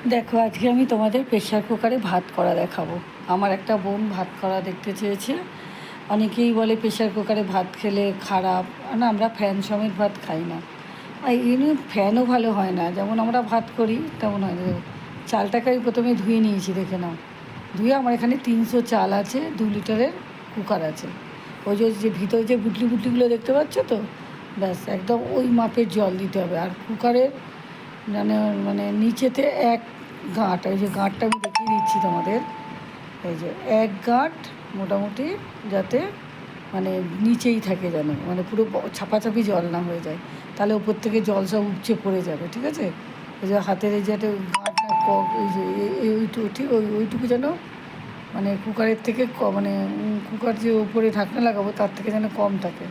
দেখো, আজকে আমি তোমাদের প্রেশার কুকারে ভাত করা দেখাবো। আমার একটা বোন ভাত করা দেখতে চেয়েছে। অনেকেই বলে প্রেশার কুকারে ভাত খেলে খারাপ, না আমরা ফ্যান সমেত ভাত খাই না। আর এমনি ফ্যানও ভালো হয় না, যেমন আমরা ভাত করি তেমন হয় না। চালটাকে আমি প্রথমে ধুয়ে নিয়েছি, দেখে নাও। ধুয়ে আমার এখানে 300 চাল আছে, 2 লিটারের কুকার আছে। ওই যে ভিতরে যে বুটলি বুটলিগুলো দেখতে পাচ্ছ তো, ব্যাস একদম ওই মাপের জল দিতে হবে। আর কুকারের মানে মানে নিচেতে এক গাঁট, এই যে গাঁটটা আমি দেখিয়ে দিচ্ছি তোমাদের, এই যে এক গাঁট মোটামুটি, যাতে মানে নিচেই থাকে, যেন মানে পুরো ছাপাছাপি জল না হয়ে যায়, তাহলে ওপর থেকে জল সব উপচে পড়ে যাবে, ঠিক আছে। এই যে হাতের এই যে একটা গাঁট না এই যে এইটুকু, ঠিক ওইটুকু যেন মানে কুকারের থেকে মানে কুকার যে উপরে ঢাকনা লাগাবো তার থেকে যেন কম থাকে।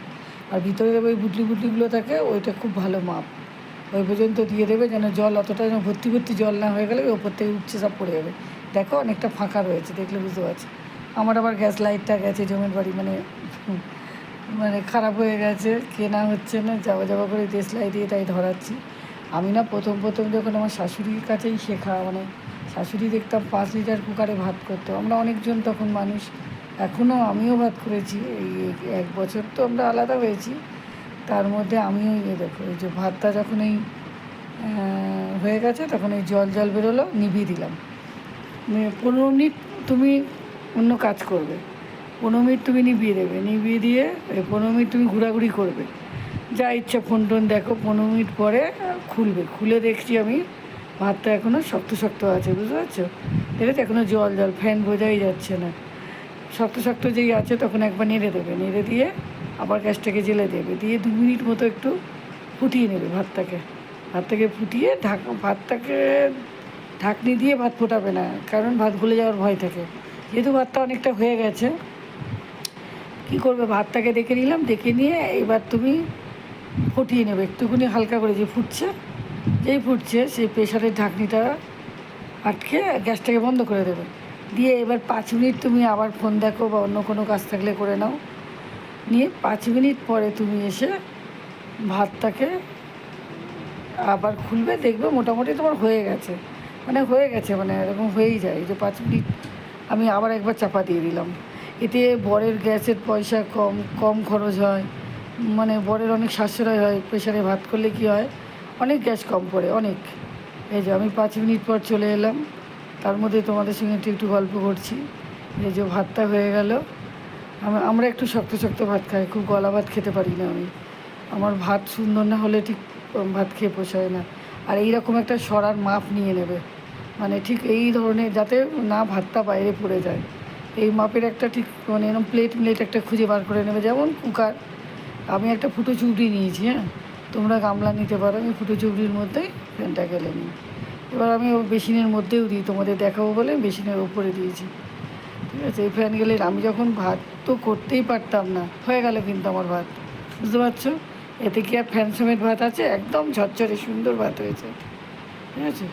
আর ভিতরে ওই বুটলি বুটলিগুলো থাকে, ওইটা খুব ভালো মাপ। ওই পর্যন্ত দিয়ে দেবে, যেন জল অতটা যেন ভর্তি ভর্তি জল না হয়ে গেলে ওপর থেকে উঠছে সব পড়ে যাবে। দেখো অনেকটা ফাঁকা রয়েছে, দেখলে বুঝতে পারছি। আমার আবার গ্যাস লাইটটা গেছে জমের বাড়ি, মানে খারাপ হয়ে গেছে, কেনা হচ্ছে না, যাওয়া যাওয়া করে দেশ লাই দিয়ে তাই ধরাচ্ছি। আমি না প্রথম প্রথম যখন আমার শাশুড়ির কাছেই শেখা, মানে শাশুড়ি দেখতাম 5 লিটার কুকারে ভাত করতো। আমরা অনেকজন তখন মানুষ, এখনও আমিও ভাত করেছি। এই 1 বছর তো আমরা আলাদা হয়েছি, তার মধ্যে আমিও দেখো এই যে ভাতটা যখন এই হয়ে গেছে, তখন এই জল জল বেরোলো, নিভিয়ে দিলাম। 15 মিনিট তুমি অন্য কাজ করবে, 15 মিনিট তুমি নিভিয়ে দেবে, নিভিয়ে দিয়ে 15 মিনিট তুমি ঘোরাঘুরি করবে, যা ইচ্ছা ফোন টোন দেখো। 15 মিনিট পরে খুলবে, খুলে দেখছি আমি ভাতটা এখনও শক্ত শক্ত আছে, বুঝতে পারছো? দেখেছো এখনও জল জল, ফ্যান বোঝাই যাচ্ছে না, শক্ত শক্ত যেই আছে। তখন একবার নেড়ে দেবে, নেড়ে দিয়ে আবার গ্যাসটাকে জেলে দেবে, দিয়ে 2 মিনিট মতো একটু ফুটিয়ে নেবে ভাতটাকে ফুটিয়ে ভাতটাকে ঢাকনি দিয়ে ভাত ফোটাবে না, কারণ ভাত গলে যাওয়ার ভয় থাকে। যেহেতু ভাতটা অনেকটা হয়ে গেছে, কী করবে, ভাতটাকে দেখে নিলাম, দেখে নিয়ে এবার তুমি ফুটিয়ে নেবে একটুখানি হালকা করে, যে ফুটছে, যেই ফুটছে সেই প্রেশারের ঢাকনিটা আটকে গ্যাসটাকে বন্ধ করে দেবে। দিয়ে এবার 5 মিনিট তুমি আবার ফোন দেখো বা অন্য কোনো কাজ থাকলে করে নাও। নিয়ে 5 মিনিট পরে তুমি এসে ভাতটাকে আবার খুলবে, দেখবে মোটামুটি তোমার হয়ে গেছে, মানে এরকম হয়েই যায়। যে 5 মিনিট আমি আবার একবার চাপা দিয়ে দিলাম। এতে বরের গ্যাসের পয়সা কম কম খরচ হয়, মানে বরের অনেক সাশ্রয় হয়। প্রেশারে ভাত করলে কী হয়, অনেক গ্যাস কম পড়ে, অনেক। এই যে আমি 5 মিনিট পর চলে এলাম, তার মধ্যে তোমাদের সঙ্গে একটু একটু গল্প করছি। এই যে ভাতটা হয়ে গেল। আমরা একটু শক্ত শক্ত ভাত খাই, খুব গলা ভাত খেতে পারি না আমি। আমার ভাত সুন্দর না হলে ঠিক ভাত খেয়ে পোষায় না। আর এইরকম একটা সরার মাপ নিয়ে নেবে, মানে ঠিক এই ধরনের, যাতে না ভাতটা বাইরে পড়ে যায়। এই মাপের একটা ঠিক মানে এরকম প্লেট একটা খুঁজে বার করে নেবে। যেমন কুকার, আমি একটা ফুটো চুবড়ি নিয়েছি, হ্যাঁ, তোমরা গামলা নিতে পারো। আমি ফুটো চুবড়ির মধ্যেই ফ্যানটা গেলে নিই। এবার আমি বেসিনের মধ্যেও দিই, তোমাদের দেখাবো বলে বেসিনের ওপরে দিয়েছি, ঠিক আছে। এই ফ্যান গেলে আমি যখন ভাত তো করতেই পারতাম না, হয়ে গেল কিন্তু আমার ভাত, বুঝতে পারছো? এতে কি আর ফ্যান সমেত ভাত আছে? একদম ঝরঝরে সুন্দর ভাত হয়েছে, ঠিক আছে।